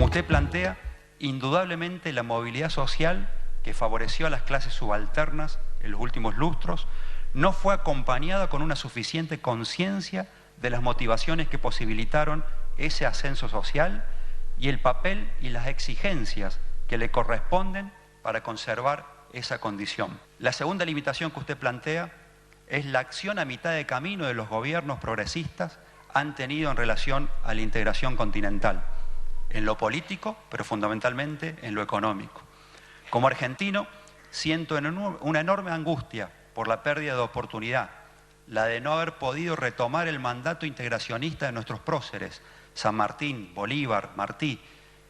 usted plantea, indudablemente la movilidad social que favoreció a las clases subalternas en los últimos lustros no fue acompañada con una suficiente conciencia de las motivaciones que posibilitaron ese ascenso social y el papel y las exigencias que le corresponden para conservar esa condición. La segunda limitación que usted plantea es la acción a mitad de camino de los gobiernos progresistas han tenido en relación a la integración continental, en lo político, pero fundamentalmente en lo económico. Como argentino, siento una enorme angustia por la pérdida de oportunidad, la de no haber podido retomar el mandato integracionista de nuestros próceres, San Martín, Bolívar, Martí,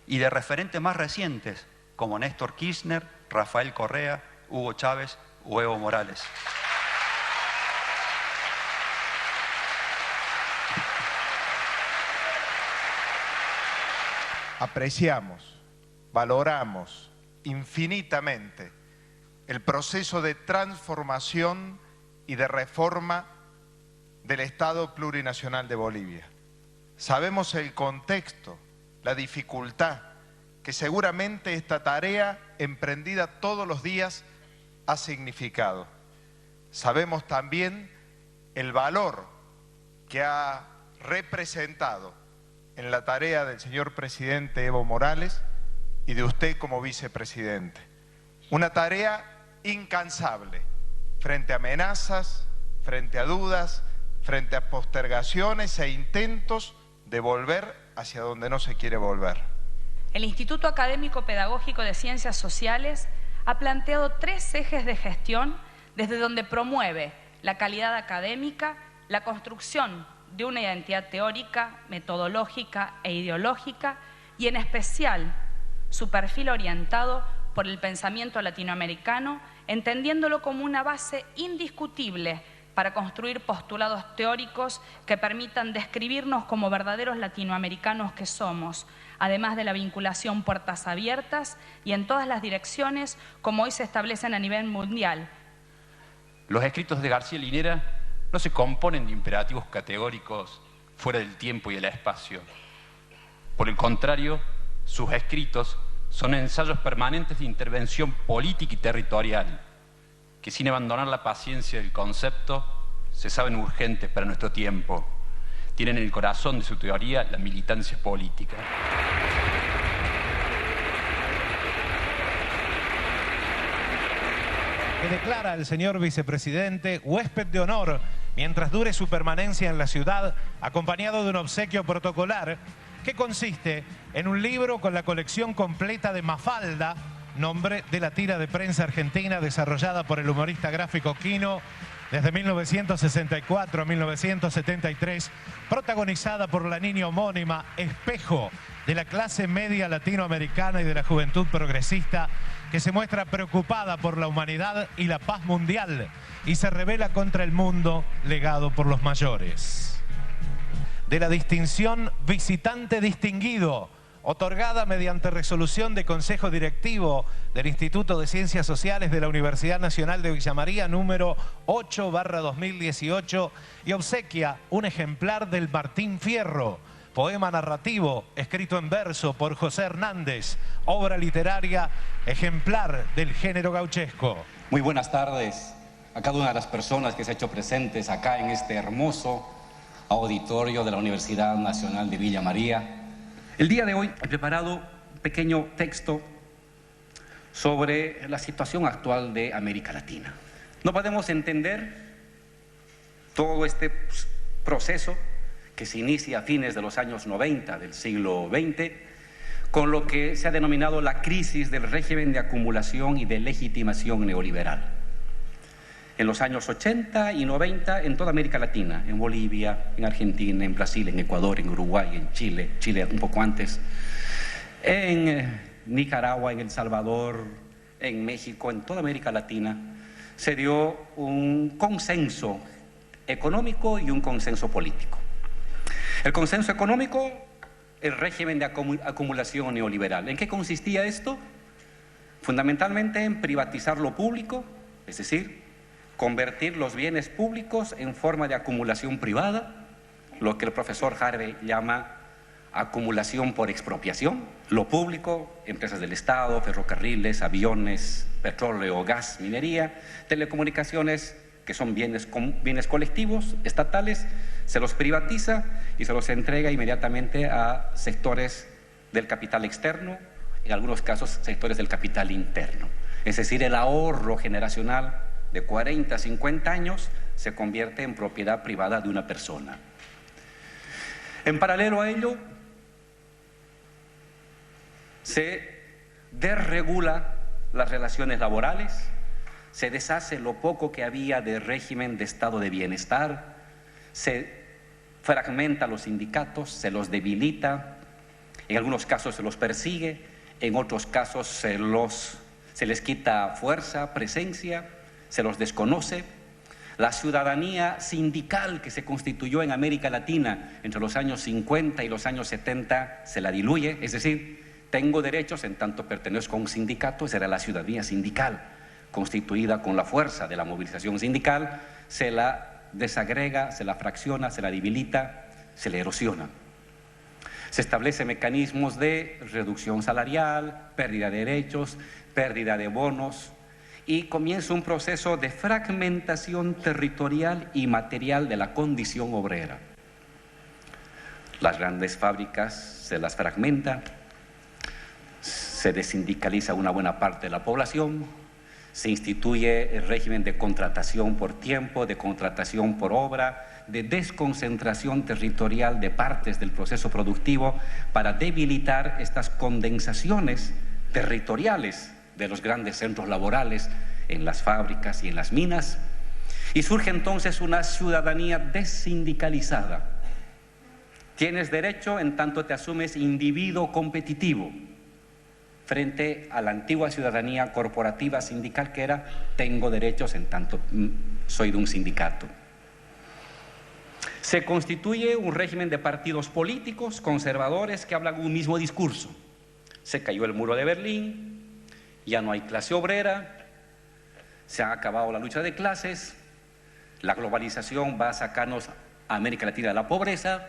y de referentes más recientes como Néstor Kirchner, Rafael Correa, Hugo Chávez o Evo Morales. Apreciamos, valoramos infinitamente el proceso de transformación y de reforma del Estado Plurinacional de Bolivia. Sabemos el contexto, la dificultad que seguramente esta tarea emprendida todos los días ha significado. Sabemos también el valor que ha representado en la tarea del señor presidente Evo Morales y de usted como vicepresidente. Una tarea incansable frente a amenazas, frente a dudas, frente a postergaciones e intentos de volver hacia donde no se quiere volver. El Instituto Académico Pedagógico de Ciencias Sociales ha planteado 3 ejes de gestión desde donde promueve la calidad académica, la construcción de una identidad teórica, metodológica e ideológica y en especial su perfil orientado por el pensamiento latinoamericano, entendiéndolo como una base indiscutible para construir postulados teóricos que permitan describirnos como verdaderos latinoamericanos que somos, además de la vinculación puertas abiertas y en todas las direcciones como hoy se establecen a nivel mundial. Los escritos de García Linera no se componen de imperativos categóricos fuera del tiempo y del espacio. Por el contrario, sus escritos son ensayos permanentes de intervención política y territorial, que sin abandonar la paciencia del concepto, se saben urgentes para nuestro tiempo. Tienen en el corazón de su teoría la militancia política. Que declara el señor vicepresidente huésped de honor mientras dure su permanencia en la ciudad, acompañado de un obsequio protocolar que consiste en un libro con la colección completa de Mafalda, nombre de la tira de prensa argentina desarrollada por el humorista gráfico Quino desde 1964 a 1973, protagonizada por la niña homónima, espejo de la clase media latinoamericana y de la juventud progresista, que se muestra preocupada por la humanidad y la paz mundial y se rebela contra el mundo legado por los mayores. De la distinción Visitante Distinguido, otorgada mediante resolución de Consejo Directivo del Instituto de Ciencias Sociales de la Universidad Nacional de Villa María, número 8/2018, y obsequia un ejemplar del Martín Fierro, poema narrativo escrito en verso por José Hernández, obra literaria ejemplar del género gauchesco. Muy buenas tardes a cada una de las personas que se ha hecho presentes acá en este hermoso auditorio de la Universidad Nacional de Villa María. El día de hoy he preparado un pequeño texto sobre la situación actual de América Latina. No podemos entender todo este proceso que se inicia a fines de los años 90 del siglo XX, con lo que se ha denominado la crisis del régimen de acumulación y de legitimación neoliberal. En los años 80 y 90 en toda América Latina, en Bolivia, en Argentina, en Brasil, en Ecuador, en Uruguay, en Chile, Chile un poco antes, en Nicaragua, en El Salvador, en México, en toda América Latina, se dio un consenso económico y un consenso político. El consenso económico, el régimen de acumulación neoliberal. ¿En qué consistía esto? Fundamentalmente en privatizar lo público, es decir, convertir los bienes públicos en forma de acumulación privada, lo que el profesor Harvey llama acumulación por expropiación, lo público, empresas del Estado, ferrocarriles, aviones, petróleo, gas, minería, telecomunicaciones, que son bienes colectivos, estatales, se los privatiza y se los entrega inmediatamente a sectores del capital externo, en algunos casos sectores del capital interno. Es decir, el ahorro generacional de 40 a 50 años se convierte en propiedad privada de una persona. En paralelo a ello, se desregula las relaciones laborales, se deshace lo poco que había de régimen de estado de bienestar, se fragmenta los sindicatos, se los debilita, en algunos casos se los persigue, en otros casos se les quita fuerza, presencia, se los desconoce. La ciudadanía sindical que se constituyó en América Latina entre los años 50 y los años 70 se la diluye, es decir, tengo derechos en tanto pertenezco a un sindicato, esa era la ciudadanía sindical, constituida con la fuerza de la movilización sindical, se la desagrega, se la fracciona, se la debilita, se le erosiona. Se establecen mecanismos de reducción salarial, pérdida de derechos, pérdida de bonos, y comienza un proceso de fragmentación territorial y material de la condición obrera. Las grandes fábricas se las fragmenta, se desindicaliza una buena parte de la población, se instituye el régimen de contratación por tiempo, de contratación por obra, de desconcentración territorial de partes del proceso productivo para debilitar estas condensaciones territoriales de los grandes centros laborales en las fábricas y en las minas, y surge entonces una ciudadanía desindicalizada. Tienes derecho en tanto te asumes individuo competitivo frente a la antigua ciudadanía corporativa sindical que era tengo derechos en tanto soy de un sindicato. Se constituye un régimen de partidos políticos conservadores que hablan un mismo discurso. Se cayó el muro de Berlín, ya no hay clase obrera, se ha acabado la lucha de clases, la globalización va a sacarnos a América Latina de la pobreza,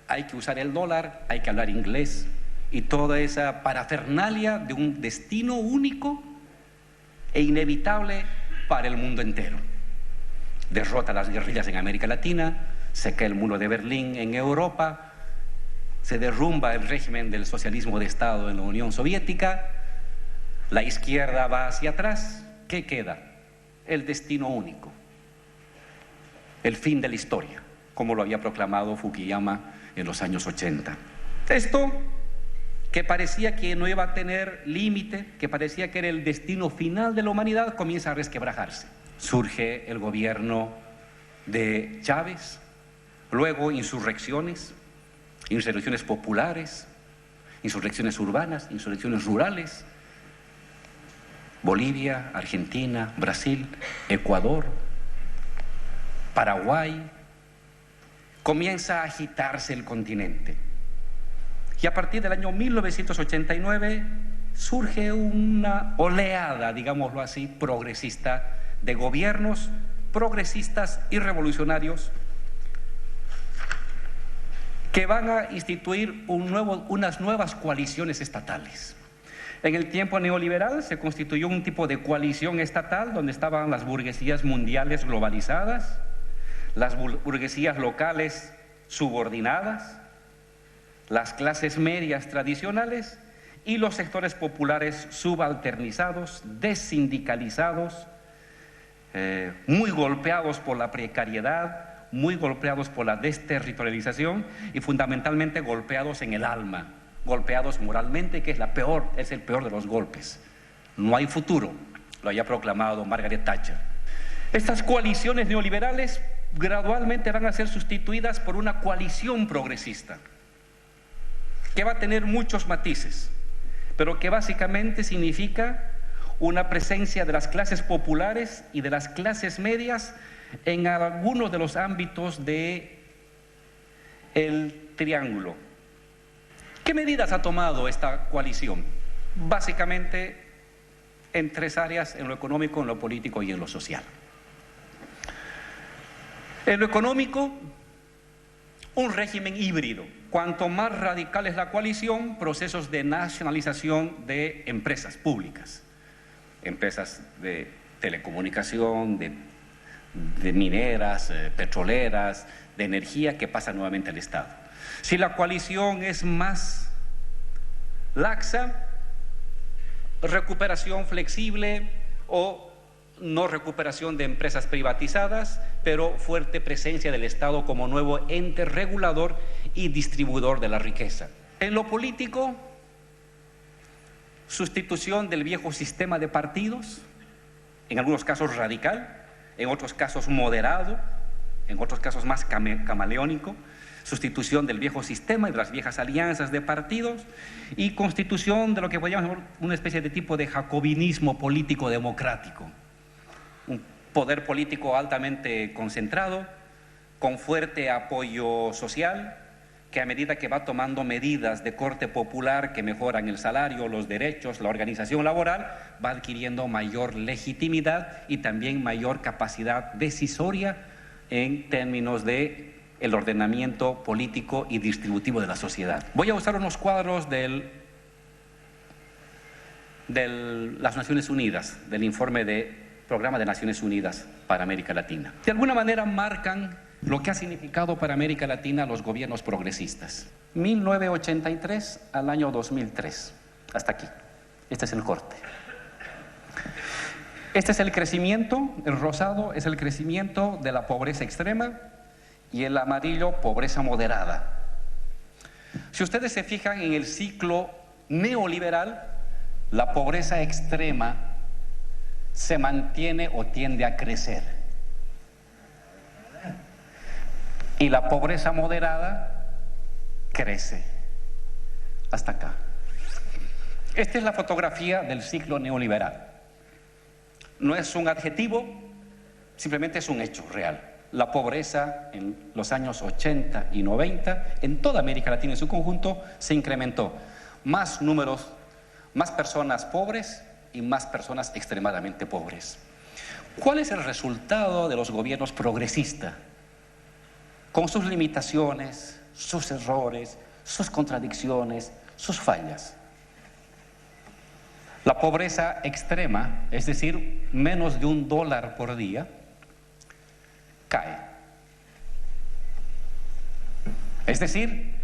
hay que usar el dólar, hay que hablar inglés y toda esa parafernalia de un destino único e inevitable para el mundo entero. Derrota las guerrillas en América Latina, se cae el muro de Berlín en Europa, se derrumba el régimen del socialismo de Estado en la Unión Soviética, la izquierda va hacia atrás. ¿Qué queda? El destino único, el fin de la historia, como lo había proclamado Fukuyama en los años 80. Esto, que parecía que no iba a tener límite, que parecía que era el destino final de la humanidad, comienza a resquebrajarse. Surge el gobierno de Chávez, luego insurrecciones populares, insurrecciones urbanas, insurrecciones rurales, Bolivia, Argentina, Brasil, Ecuador, Paraguay. Comienza a agitarse el continente. Y a partir del año 1989 surge una oleada, digámoslo así, progresista, de gobiernos progresistas y revolucionarios que van a instituir unas nuevas coaliciones estatales. En el tiempo neoliberal se constituyó un tipo de coalición estatal donde estaban las burguesías mundiales globalizadas, las burguesías locales subordinadas, las clases medias tradicionales y los sectores populares subalternizados, desindicalizados, muy golpeados por la precariedad, muy golpeados por la desterritorialización y fundamentalmente golpeados en el alma, golpeados moralmente, que es el peor de los golpes. No hay futuro, lo había proclamado Margaret Thatcher. Estas coaliciones neoliberales gradualmente van a ser sustituidas por una coalición progresista que va a tener muchos matices, pero que básicamente significa una presencia de las clases populares y de las clases medias en algunos de los ámbitos del triángulo. ¿Qué medidas ha tomado esta coalición? Básicamente en tres áreas: en lo económico, en lo político y en lo social. En lo económico, Un régimen híbrido. Cuanto más radical es la coalición, procesos de nacionalización de empresas públicas, empresas de telecomunicación, de mineras, petroleras, de energía, que pasa nuevamente al Estado. Si la coalición es más laxa, recuperación flexible o no recuperación de empresas privatizadas, pero fuerte presencia del Estado como nuevo ente regulador y distribuidor de la riqueza. En lo político, sustitución del viejo sistema de partidos, en algunos casos radical, en otros casos moderado, en otros casos más camaleónico, sustitución del viejo sistema y de las viejas alianzas de partidos y constitución de lo que podríamos llamar una especie de tipo de jacobinismo político democrático. Un poder político altamente concentrado, con fuerte apoyo social, que a medida que va tomando medidas de corte popular que mejoran el salario, los derechos, la organización laboral, va adquiriendo mayor legitimidad y también mayor capacidad decisoria en términos de el ordenamiento político y distributivo de la sociedad. Voy a usar unos cuadros de las Naciones Unidas, del informe de Programa de Naciones Unidas para América Latina. De alguna manera marcan lo que ha significado para América Latina los gobiernos progresistas. 1983 al año 2003, hasta aquí. Este es el corte. Este es el crecimiento, el rosado es el crecimiento de la pobreza extrema y el amarillo, pobreza moderada. Si ustedes se fijan en el ciclo neoliberal, la pobreza extrema se mantiene o tiende a crecer. Y la pobreza moderada crece. Hasta acá. Esta es la fotografía del ciclo neoliberal. No es un adjetivo, simplemente es un hecho real. La pobreza en los años 80 y 90, en toda América Latina en su conjunto, se incrementó. Más números, más personas pobres y más personas extremadamente pobres. ¿Cuál es el resultado de los gobiernos progresistas? Con sus limitaciones, sus errores, sus contradicciones, sus fallas. La pobreza extrema, es decir, menos de $1 por día, cae. Es decir,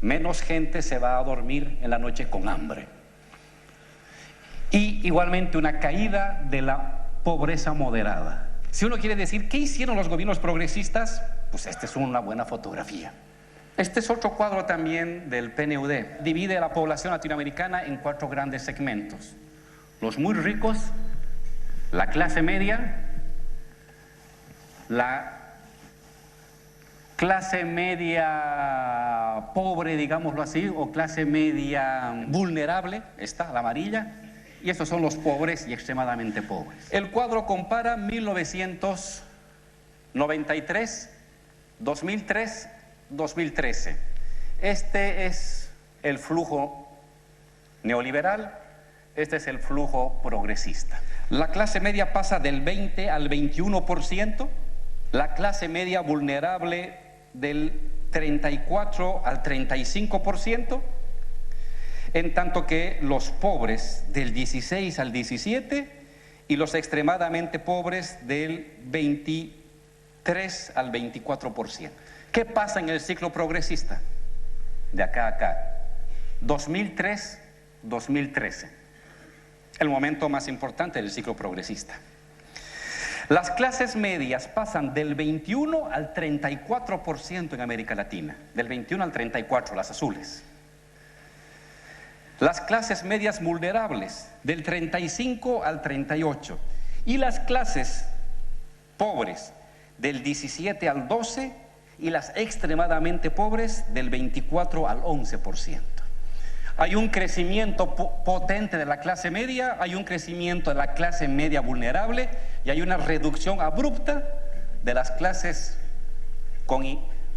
menos gente se va a dormir en la noche con hambre. Y igualmente una caída de la pobreza moderada. Si uno quiere decir, ¿qué hicieron los gobiernos progresistas? Pues esta es una buena fotografía. Este es otro cuadro también del PNUD. Divide a la población latinoamericana en 4 grandes segmentos. Los muy ricos, la clase media, la clase media pobre, digámoslo así, o clase media vulnerable, esta, la amarilla, y estos son los pobres y extremadamente pobres. El cuadro compara 1993, 2003, 2013. Este es el flujo neoliberal, este es el flujo progresista. La clase media pasa del 20 al 21%, la clase media vulnerable del 34 al 35%, en tanto que los pobres del 16 al 17 y los extremadamente pobres del 23 al 24%. ¿Qué pasa en el ciclo progresista? De acá a acá. 2003-2013. El momento más importante del ciclo progresista. Las clases medias pasan del 21 al 34% en América Latina. Del 21 al 34, las azules. Las clases medias vulnerables, del 35 al 38. Y las clases pobres, del 17 al 12. Y las extremadamente pobres, del 24 al 11%. Hay un crecimiento potente de la clase media, hay un crecimiento de la clase media vulnerable y hay una reducción abrupta de las clases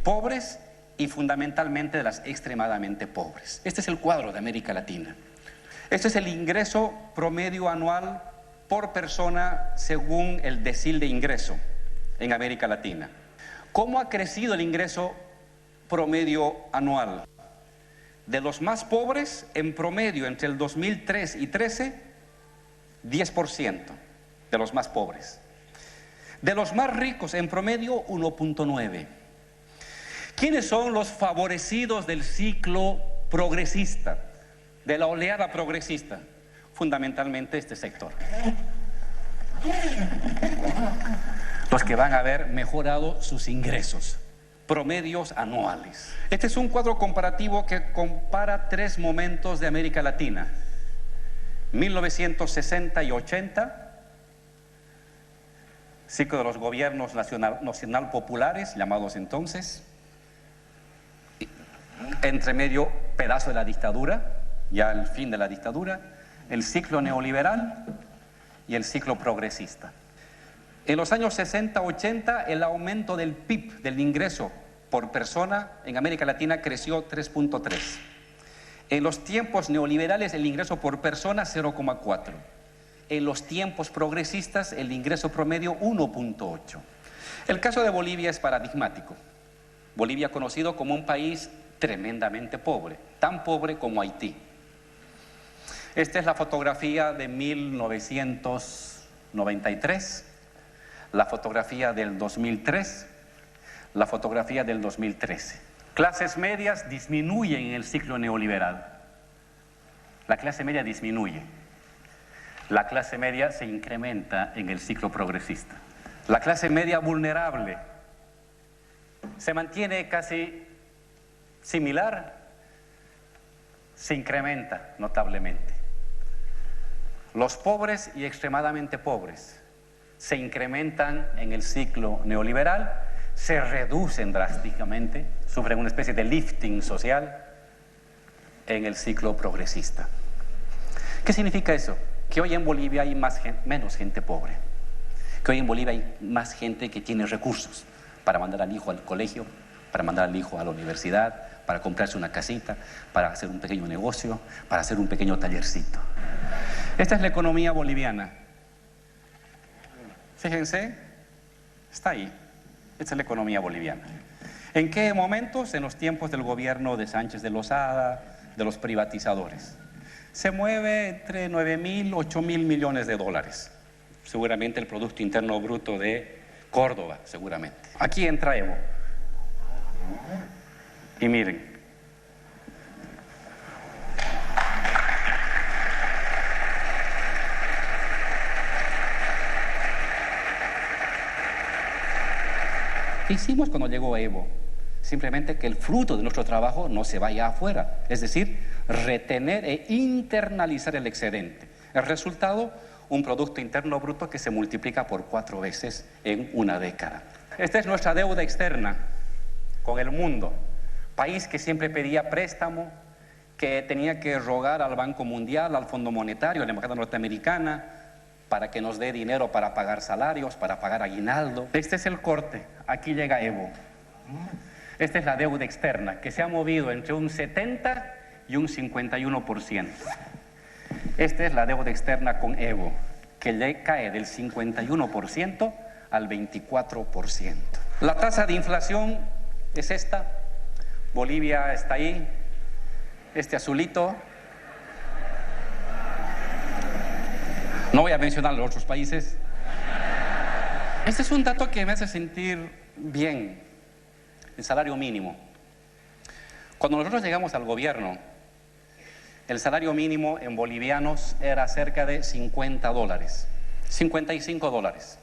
pobres y fundamentalmente de las extremadamente pobres. Este es el cuadro de América Latina. Este es el ingreso promedio anual por persona según el decil de ingreso en América Latina. ¿Cómo ha crecido el ingreso promedio anual. De los más pobres, en promedio, entre el 2003 y 2013, 10% de los más pobres. De los más ricos, en promedio, 1.9%. ¿Quiénes son los favorecidos del ciclo progresista, de la oleada progresista? Fundamentalmente este sector. Los que van a haber mejorado sus ingresos, promedios anuales. Este es un cuadro comparativo que compara 3 momentos de América Latina: 1960 y 80, ciclo de los gobiernos nacional populares, llamados entonces, entre medio pedazo de la dictadura, ya el fin de la dictadura, el ciclo neoliberal y el ciclo progresista. En los años 60-80 el aumento del PIB, del ingreso por persona en América Latina, creció 3.3. En los tiempos neoliberales el ingreso por persona 0.4. En los tiempos progresistas el ingreso promedio 1.8. El caso de Bolivia es paradigmático. Bolivia conocido como un país tremendamente pobre, tan pobre como Haití. Esta es la fotografía de 1993, la fotografía del 2003, la fotografía del 2013. Clases medias disminuyen en el ciclo neoliberal. La clase media disminuye. La clase media se incrementa en el ciclo progresista. La clase media vulnerable se mantiene casi similar, se incrementa notablemente. Los pobres y extremadamente pobres se incrementan en el ciclo neoliberal, se reducen drásticamente, sufren una especie de lifting social en el ciclo progresista. ¿Qué significa eso? Que hoy en Bolivia hay menos gente pobre, que hoy en Bolivia hay más gente que tiene recursos para mandar al hijo al colegio, para mandar al hijo a la universidad, para comprarse una casita, para hacer un pequeño negocio, para hacer un pequeño tallercito. Esta es la economía boliviana. Fíjense, está ahí. Esta es la economía boliviana. ¿En qué momentos? En los tiempos del gobierno de Sánchez de Lozada, de los privatizadores. Se mueve entre 9.000 y 8.000 millones de dólares. Seguramente el Producto Interno Bruto de Córdoba, seguramente. Aquí entra Evo. Y miren. ¿Qué hicimos cuando llegó Evo? Simplemente que el fruto de nuestro trabajo no se vaya afuera, es decir, retener e internalizar el excedente. El resultado, un Producto Interno Bruto que se multiplica por 4 veces en una década. Esta es nuestra deuda externa con el mundo, país que siempre pedía préstamo, que tenía que rogar al Banco Mundial, al Fondo Monetario, a la Embajada Norteamericana, para que nos dé dinero para pagar salarios, para pagar aguinaldo. Este es el corte, aquí llega Evo. Esta es la deuda externa, que se ha movido entre un 70 y un 51%. Esta es la deuda externa con Evo, que le cae del 51% al 24%. La tasa de inflación es esta. Bolivia está ahí, este azulito. No voy a mencionar los otros países. Este es un dato que me hace sentir bien. El salario mínimo. Cuando nosotros llegamos al gobierno, el salario mínimo en bolivianos era cerca de $50, 55 dólares.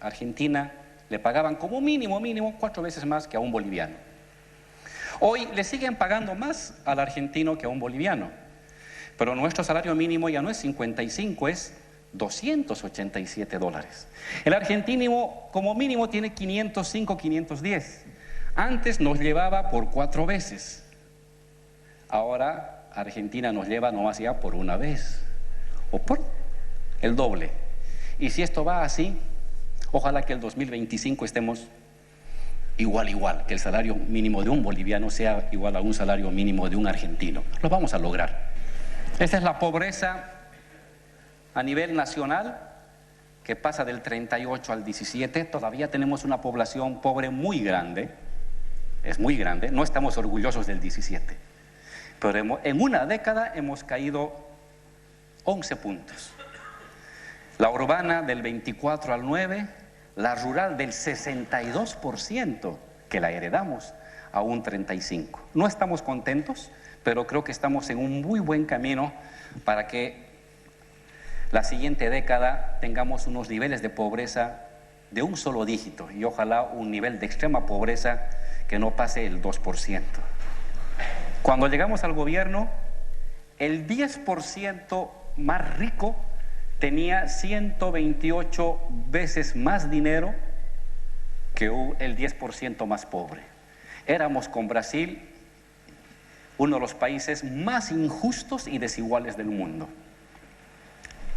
Argentina le pagaban como mínimo 4 veces más que a un boliviano. Hoy le siguen pagando más al argentino que a un boliviano, pero nuestro salario mínimo ya no es 55, es 287 dólares. El argentino como mínimo tiene 505, 510. Antes nos llevaba por 4 veces. Ahora Argentina nos lleva nomás ya por 1 vez. O por el doble. Y si esto va así, ojalá que el 2025 estemos igual, que el salario mínimo de un boliviano sea igual a un salario mínimo de un argentino. Lo vamos a lograr. Esta es la pobreza a nivel nacional, que pasa del 38 al 17. Todavía tenemos una población pobre muy grande. es muy grande, no estamos orgullosos del 17, pero en una década hemos caído 11 puntos. La urbana del 24 al 9, la rural del 62%, que la heredamos, a un 35%. No estamos contentos, pero creo que estamos en un muy buen camino para que la siguiente década tengamos unos niveles de pobreza de un solo dígito y ojalá un nivel de extrema pobreza que no pase el 2%. Cuando llegamos al gobierno, el 10% más rico tenía 128 veces más dinero que el 10% más pobre. Éramos con Brasil uno de los países más injustos y desiguales del mundo.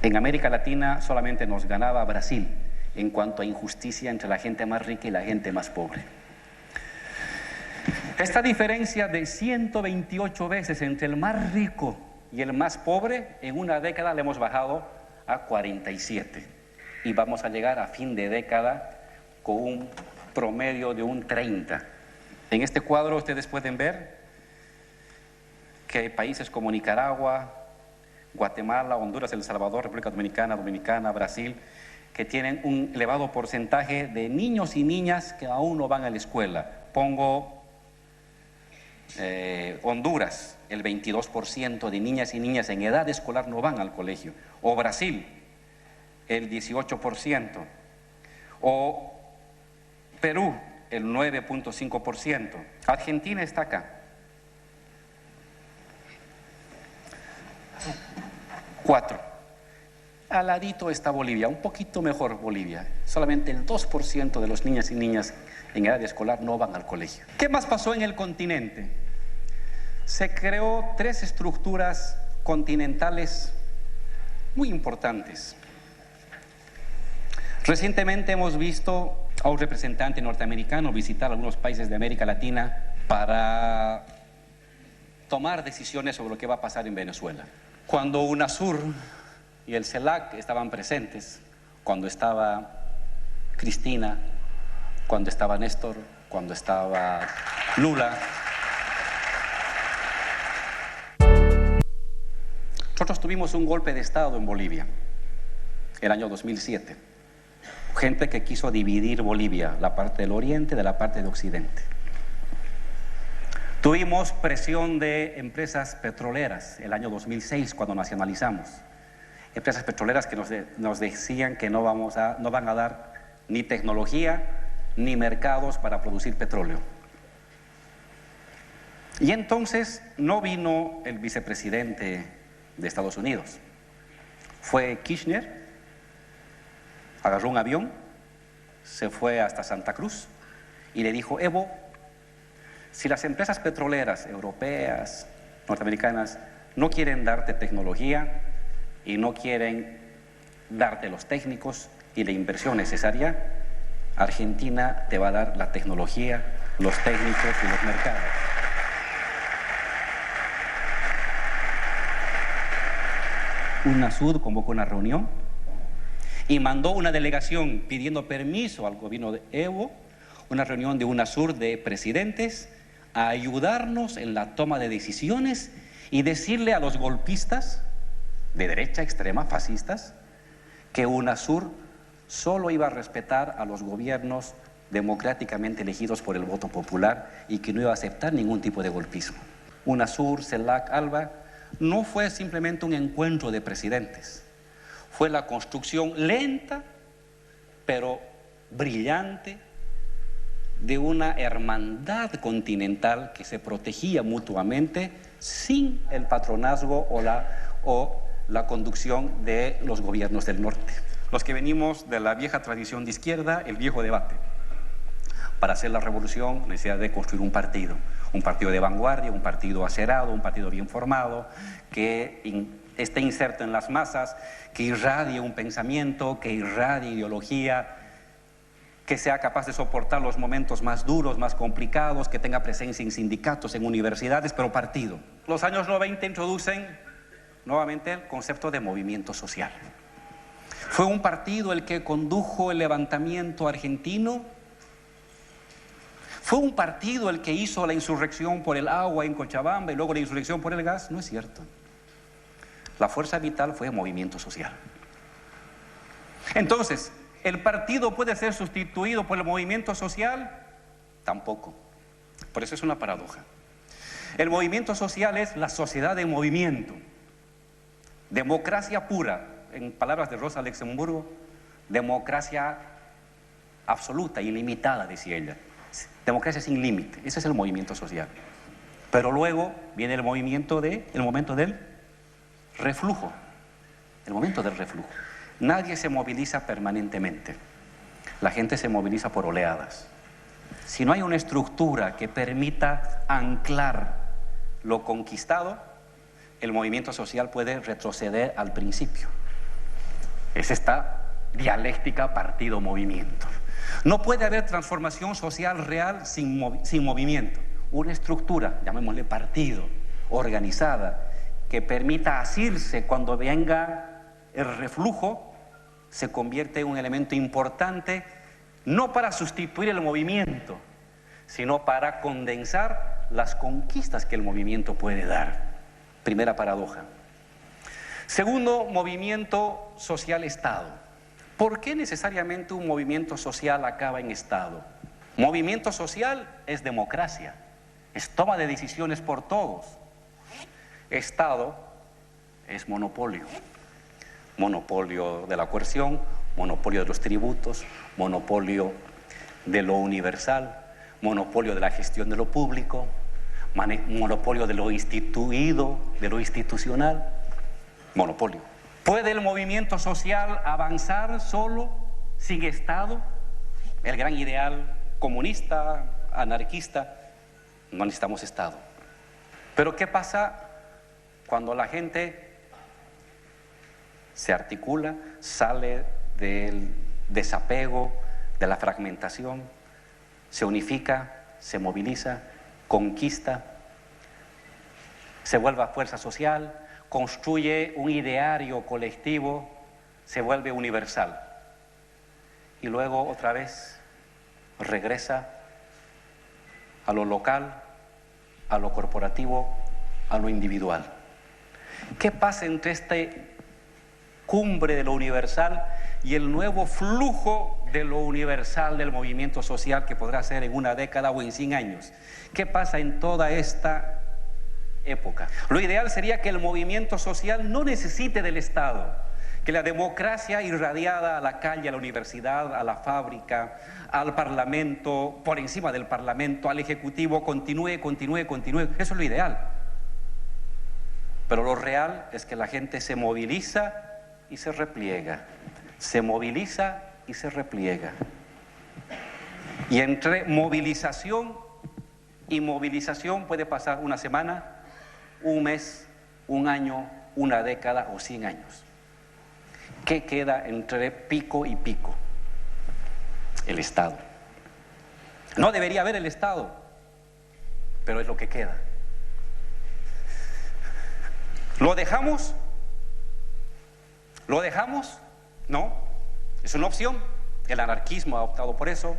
En América Latina solamente nos ganaba Brasil en cuanto a injusticia entre la gente más rica y la gente más pobre. Esta diferencia de 128 veces entre el más rico y el más pobre, en una década le hemos bajado a 47. Y vamos a llegar a fin de década con un promedio de un 30. En este cuadro ustedes pueden ver que hay países como Nicaragua, Guatemala, Honduras, El Salvador, República Dominicana, Brasil, que tienen un elevado porcentaje de niños y niñas que aún no van a la escuela. Pongo Honduras, el 22% de niñas y niñas en edad escolar no van al colegio. O Brasil, el 18%. O Perú, el 9.5%. Argentina está acá. 4. Al ladito está Bolivia, un poquito mejor Bolivia. Solamente el 2% de los niños y niñas en edad escolar no van al colegio. ¿Qué más pasó en el continente? Se creó 3 estructuras continentales muy importantes. Recientemente hemos visto a un representante norteamericano visitar algunos países de América Latina para tomar decisiones sobre lo que va a pasar en Venezuela. Cuando UNASUR y el CELAC estaban presentes, cuando estaba Cristina, cuando estaba Néstor, cuando estaba Lula. Nosotros tuvimos un golpe de Estado en Bolivia, el año 2007. Gente que quiso dividir Bolivia, la parte del oriente de la parte del occidente. Tuvimos presión de empresas petroleras el año 2006 cuando nacionalizamos. Empresas petroleras que nos decían que no van a dar ni tecnología ni mercados para producir petróleo. Y entonces no vino el vicepresidente de Estados Unidos. Fue Kirchner, agarró un avión, se fue hasta Santa Cruz y le dijo: Evo, si las empresas petroleras europeas, norteamericanas, no quieren darte tecnología y no quieren darte los técnicos y la inversión necesaria, Argentina te va a dar la tecnología, los técnicos y los mercados. UNASUR convocó una reunión y mandó una delegación pidiendo permiso al gobierno de Evo, una reunión de UNASUR de presidentes, a ayudarnos en la toma de decisiones y decirle a los golpistas de derecha extrema, fascistas, que UNASUR solo iba a respetar a los gobiernos democráticamente elegidos por el voto popular y que no iba a aceptar ningún tipo de golpismo. UNASUR, CELAC, ALBA no fue simplemente un encuentro de presidentes, fue la construcción lenta pero brillante de una hermandad continental que se protegía mutuamente sin el patronazgo o la conducción de los gobiernos del norte. Los que venimos de la vieja tradición de izquierda, el viejo debate. Para hacer la revolución, necesidad de construir un partido de vanguardia, un partido acerado, un partido bien formado, que esté inserto en las masas, que irradie un pensamiento, que irradie ideología, que sea capaz de soportar los momentos más duros, más complicados, que tenga presencia en sindicatos, en universidades, pero partido. Los años 90 introducen nuevamente el concepto de movimiento social. Fue un partido el que condujo el levantamiento argentino, ¿Fue un partido el que hizo la insurrección por el agua en Cochabamba y luego la insurrección por el gas? No es cierto. La fuerza vital fue el movimiento social. Entonces, ¿el partido puede ser sustituido por el movimiento social? Tampoco. Por eso es una paradoja. El movimiento social es la sociedad en movimiento. Democracia pura, en palabras de Rosa Luxemburgo, democracia absoluta, ilimitada, decía ella. Democracia sin límite, ese es el movimiento social. Pero luego viene el momento del reflujo. El momento del reflujo. Nadie se moviliza permanentemente. La gente se moviliza por oleadas. Si no hay una estructura que permita anclar lo conquistado, el movimiento social puede retroceder al principio. Es esta dialéctica partido-movimiento. No puede haber transformación social real sin movimiento. Una estructura, llamémosle partido, organizada, que permita asirse cuando venga el reflujo, se convierte en un elemento importante, no para sustituir el movimiento, sino para condensar las conquistas que el movimiento puede dar. Primera paradoja. Segundo, movimiento social-Estado. ¿Por qué necesariamente un movimiento social acaba en Estado? Movimiento social es democracia, es toma de decisiones por todos. Estado es monopolio. Monopolio de la coerción, monopolio de los tributos, monopolio de lo universal, monopolio de la gestión de lo público, monopolio de lo instituido, de lo institucional, monopolio. ¿Puede el movimiento social avanzar solo, sin Estado? El gran ideal comunista, anarquista, no necesitamos Estado. Pero ¿qué pasa cuando la gente se articula, sale del desapego, de la fragmentación, se unifica, se moviliza, conquista, se vuelve fuerza social, construye un ideario colectivo, se vuelve universal y luego otra vez regresa a lo local, a lo corporativo, a lo individual? ¿Qué pasa entre esta cumbre de lo universal y el nuevo flujo de lo universal del movimiento social que podrá ser en una década o en 100 años? ¿Qué pasa en toda esta época? Lo ideal sería que el movimiento social no necesite del Estado, que la democracia irradiada a la calle, a la universidad, a la fábrica, al parlamento, por encima del parlamento, al ejecutivo, continúe. Eso es lo ideal. Pero lo real es que la gente se moviliza y se repliega. Se moviliza y se repliega. Y entre movilización y movilización puede pasar una semana, un mes, un año, una década o 100 años. ¿Qué queda entre pico y pico? El Estado. No debería haber el Estado, pero es lo que queda. ¿Lo dejamos? ¿Lo dejamos? No. Es una opción. El anarquismo ha optado por eso.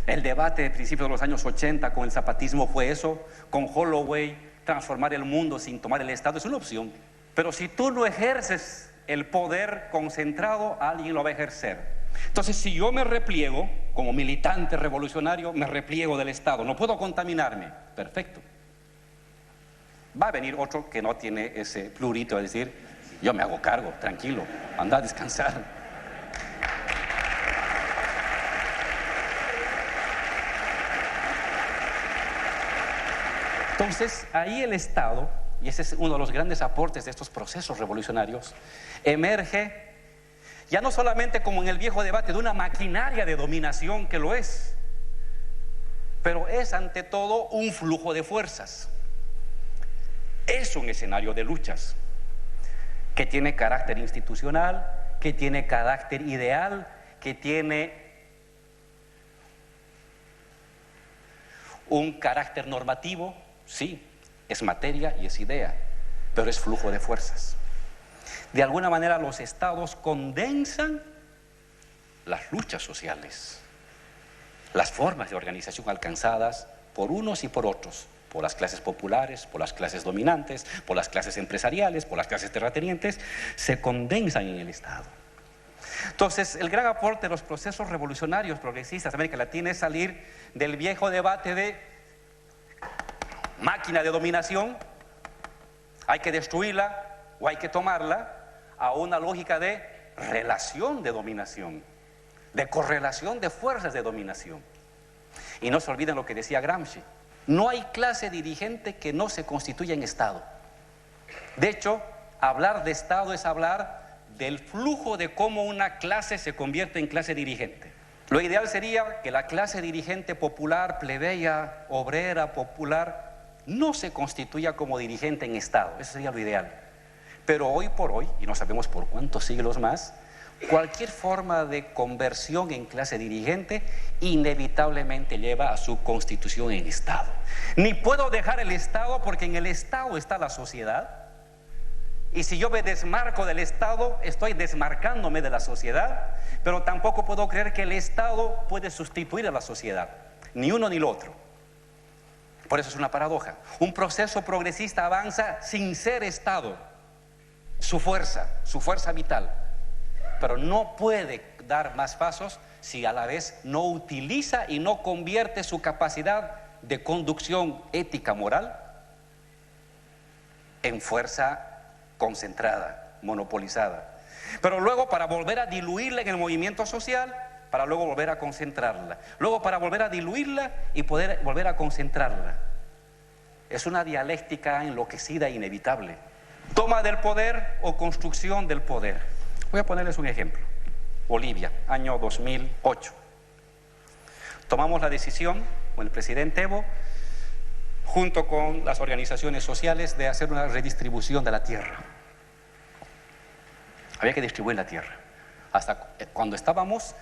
El debate de principios de los años 80 con el zapatismo fue eso. Con Holloway, transformar el mundo sin tomar el Estado es una opción. Pero si tú no ejerces el poder concentrado, alguien lo va a ejercer. Entonces, si yo me repliego como militante revolucionario, me repliego del Estado, no puedo contaminarme. Perfecto. Va a venir otro que no tiene ese plurito, es decir, yo me hago cargo, tranquilo, anda a descansar. Entonces, ahí el Estado, y ese es uno de los grandes aportes de estos procesos revolucionarios, emerge ya no solamente como en el viejo debate de una maquinaria de dominación, que lo es, pero es ante todo un flujo de fuerzas. Es un escenario de luchas que tiene carácter institucional, que tiene carácter ideal, que tiene un carácter normativo. Sí, es materia y es idea, pero es flujo de fuerzas. De alguna manera los estados condensan las luchas sociales. las formas de organización alcanzadas por unos y por otros, por las clases populares, por las clases dominantes, por las clases empresariales, por las clases terratenientes, se condensan en el Estado. Entonces, el gran aporte de los procesos revolucionarios progresistas de América Latina es salir del viejo debate de máquina de dominación, hay que destruirla o hay que tomarla, a una lógica de relación de dominación, de correlación de fuerzas de dominación. Y no se olviden lo que decía Gramsci: no hay clase dirigente que no se constituya en Estado. De hecho, hablar de Estado es hablar del flujo de cómo una clase se convierte en clase dirigente. Lo ideal sería que la clase dirigente popular, plebeya, obrera, popular, no se constituya como dirigente en Estado. Eso sería lo ideal. Pero hoy por hoy, y no sabemos por cuántos siglos más, cualquier forma de conversión en clase dirigente inevitablemente lleva a su constitución en Estado. Ni puedo dejar el Estado porque en el Estado está la sociedad. Y si yo me desmarco del Estado, estoy desmarcándome de la sociedad, pero tampoco puedo creer que el Estado puede sustituir a la sociedad, ni uno ni lo otro. Por eso es una paradoja. Un proceso progresista avanza sin ser Estado, su fuerza vital, pero no puede dar más pasos si a la vez no utiliza y no convierte su capacidad de conducción ética moral en fuerza concentrada, monopolizada. Pero luego, para volver a diluirla en el movimiento social, para luego volver a concentrarla, luego para volver a diluirla y poder volver a concentrarla. Es una dialéctica enloquecida e inevitable. Toma del poder o construcción del poder. Voy a ponerles un ejemplo. Bolivia, año 2008. Tomamos la decisión con el presidente Evo, junto con las organizaciones sociales, de hacer una redistribución de la tierra. Había que distribuir la tierra. Hasta cuando estábamos,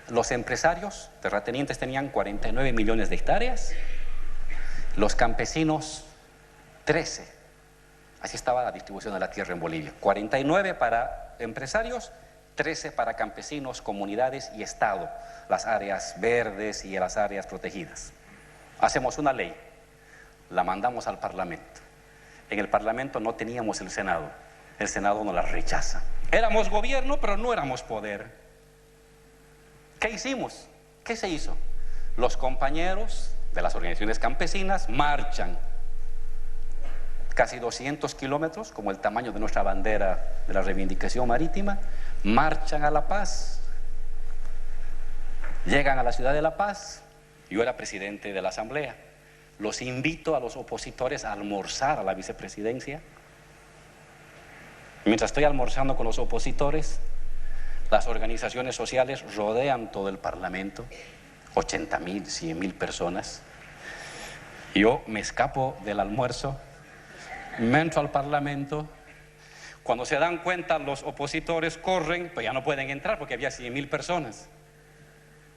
los empresarios terratenientes tenían 49 millones de hectáreas, los campesinos 13. Así estaba la distribución de la tierra en Bolivia: 49 para empresarios, 13 para campesinos, comunidades y Estado, las áreas verdes y las áreas protegidas. Hacemos una ley, la mandamos al Parlamento. En el Parlamento no teníamos el Senado nos la rechaza. Éramos gobierno, pero no éramos poder. ¿Qué hicimos? ¿Qué se hizo? Los compañeros de las organizaciones campesinas marchan casi 200 kilómetros, como el tamaño de nuestra bandera de la reivindicación marítima, marchan a La Paz, llegan a la ciudad de La Paz. Yo era presidente de la asamblea. Los invito a los opositores a almorzar a la vicepresidencia. Mientras estoy almorzando con los opositores, las organizaciones sociales rodean todo el Parlamento, 80.000, 100.000 personas. Yo me escapo del almuerzo, me entro al Parlamento. Cuando se dan cuenta, los opositores corren, pues ya no pueden entrar porque había 100.000 personas.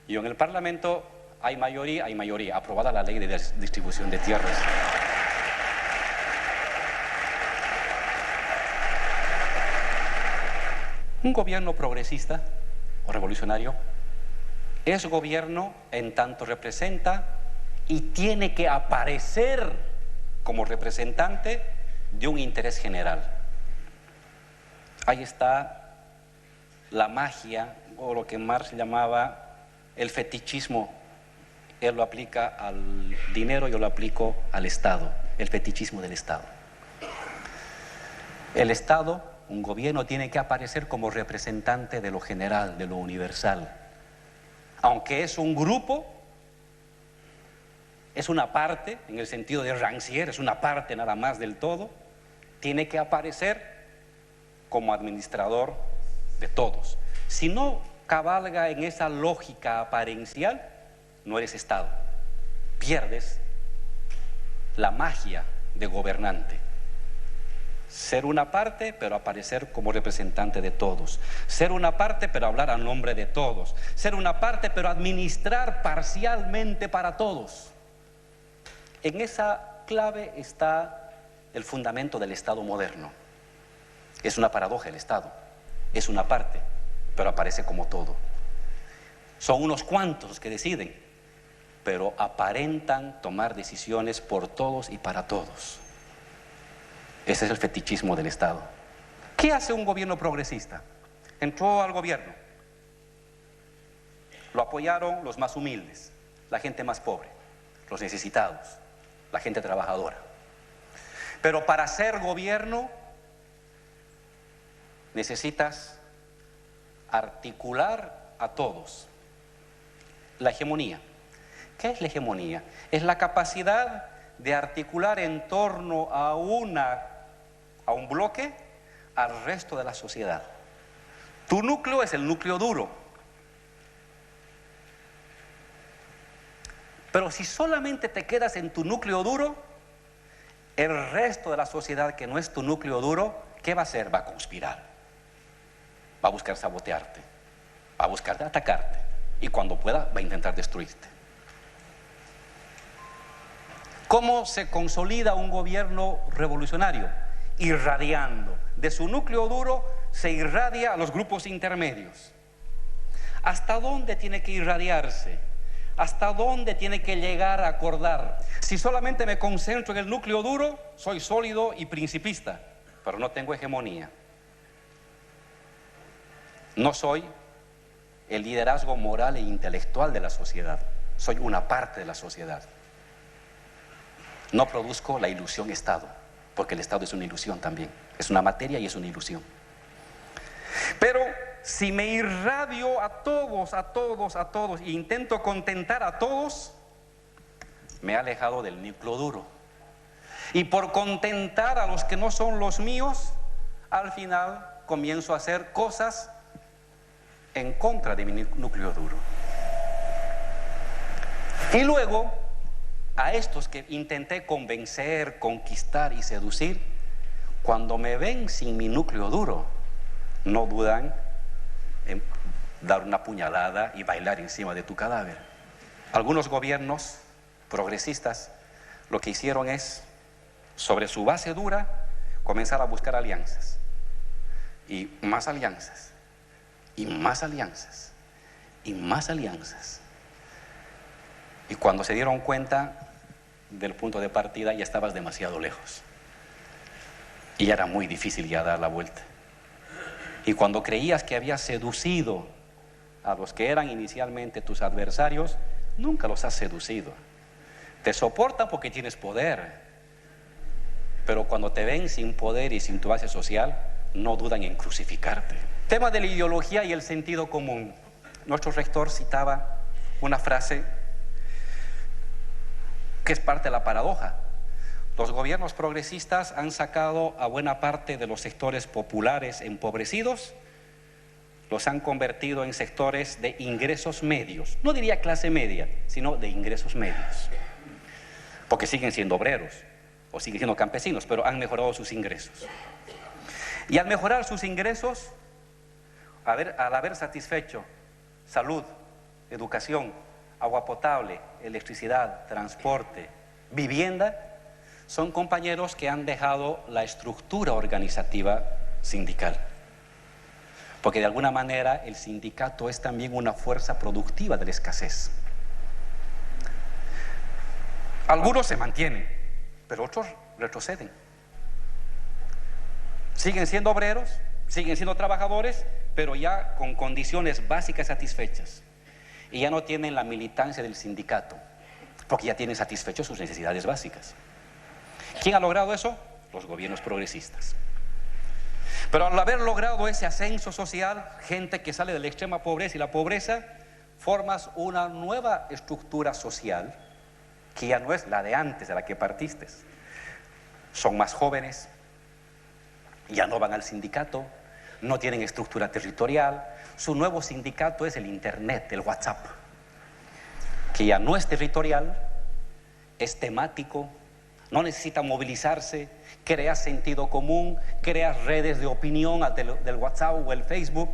Y en el Parlamento hay mayoría, aprobada la ley de distribución de tierras. Un gobierno progresista o revolucionario es gobierno en tanto representa y tiene que aparecer como representante de un interés general. Ahí está la magia, o lo que Marx llamaba el fetichismo. Él lo aplica al dinero, yo lo aplico al Estado, el fetichismo del Estado. El Estado, un gobierno, tiene que aparecer como representante de lo general, de lo universal. Aunque es un grupo, es una parte, en el sentido de Rancière, es una parte nada más del todo, tiene que aparecer como administrador de todos. Si no cabalga en esa lógica aparencial, no eres Estado, pierdes la magia de gobernante. Ser una parte, pero aparecer como representante de todos. Ser una parte, pero hablar a nombre de todos. Ser una parte, pero administrar parcialmente para todos. En esa clave está el fundamento del Estado moderno. Es una paradoja el Estado. Es una parte, pero aparece como todo. Son unos cuantos los que deciden, pero aparentan tomar decisiones por todos y para todos. Ese es el fetichismo del Estado. ¿Qué hace un gobierno progresista? Entró al gobierno, lo apoyaron los más humildes, la gente más pobre, los necesitados, la gente trabajadora. Pero para ser gobierno necesitas articular a todos. La hegemonía. ¿Qué es la hegemonía? Es la capacidad de articular en torno a un bloque al resto de la sociedad. Tu núcleo es el núcleo duro. Pero si solamente te quedas en tu núcleo duro, el resto de la sociedad que no es tu núcleo duro, ¿qué va a hacer? Va a conspirar, va a buscar sabotearte, va a buscar atacarte y cuando pueda va a intentar destruirte. ¿Cómo se consolida un gobierno revolucionario? Irradiando. De su núcleo duro se irradia a los grupos intermedios. ¿Hasta dónde tiene que irradiarse? ¿Hasta dónde tiene que llegar a acordar? Si solamente me concentro en el núcleo duro, soy sólido y principista, pero no tengo hegemonía. No soy el liderazgo moral e intelectual de la sociedad, soy una parte de la sociedad. No produzco la ilusión Estado, porque el Estado es una ilusión también, es una materia y es una ilusión. Pero si me irradio a todos e intento contentar a todos, me he alejado del núcleo duro. Y por contentar a los que no son los míos, al final comienzo a hacer cosas en contra de mi núcleo duro. Y luego, a estos que intenté convencer, conquistar y seducir, cuando me ven sin mi núcleo duro, no dudan en dar una puñalada y bailar encima de tu cadáver. Algunos gobiernos progresistas lo que hicieron es, sobre su base dura, comenzar a buscar alianzas. Y más alianzas. Y más alianzas. Y más alianzas. Y cuando se dieron cuenta del punto de partida, ya estabas demasiado lejos. Y ya era muy difícil ya dar la vuelta. Y cuando creías que habías seducido a los que eran inicialmente tus adversarios, nunca los has seducido. Te soportan porque tienes poder, pero cuando te ven sin poder y sin tu base social, no dudan en crucificarte. Tema de la ideología y el sentido común. Nuestro rector citaba una frase que es parte de la paradoja. Los gobiernos progresistas han sacado a buena parte de los sectores populares empobrecidos, los han convertido en sectores de ingresos medios. No diría clase media, sino de ingresos medios. Porque siguen siendo obreros o siguen siendo campesinos, pero han mejorado sus ingresos. Y al mejorar sus ingresos, al haber satisfecho salud, educación, agua potable, electricidad, transporte, vivienda, son compañeros que han dejado la estructura organizativa sindical. Porque de alguna manera el sindicato es también una fuerza productiva de la escasez. Algunos se mantienen, pero otros retroceden. Siguen siendo obreros, siguen siendo trabajadores, pero ya con condiciones básicas satisfechas. Y ya no tienen la militancia del sindicato, porque ya tienen satisfechas sus necesidades básicas. ¿Quién ha logrado eso? Los gobiernos progresistas. Pero al haber logrado ese ascenso social, gente que sale de la extrema pobreza y la pobreza, formas una nueva estructura social que ya no es la de antes, de la que partiste. Son más jóvenes, ya no van al sindicato, no tienen estructura territorial. Su nuevo sindicato es el Internet, el WhatsApp, que ya no es territorial, es temático, no necesita movilizarse, crea sentido común, crea redes de opinión del WhatsApp o el Facebook.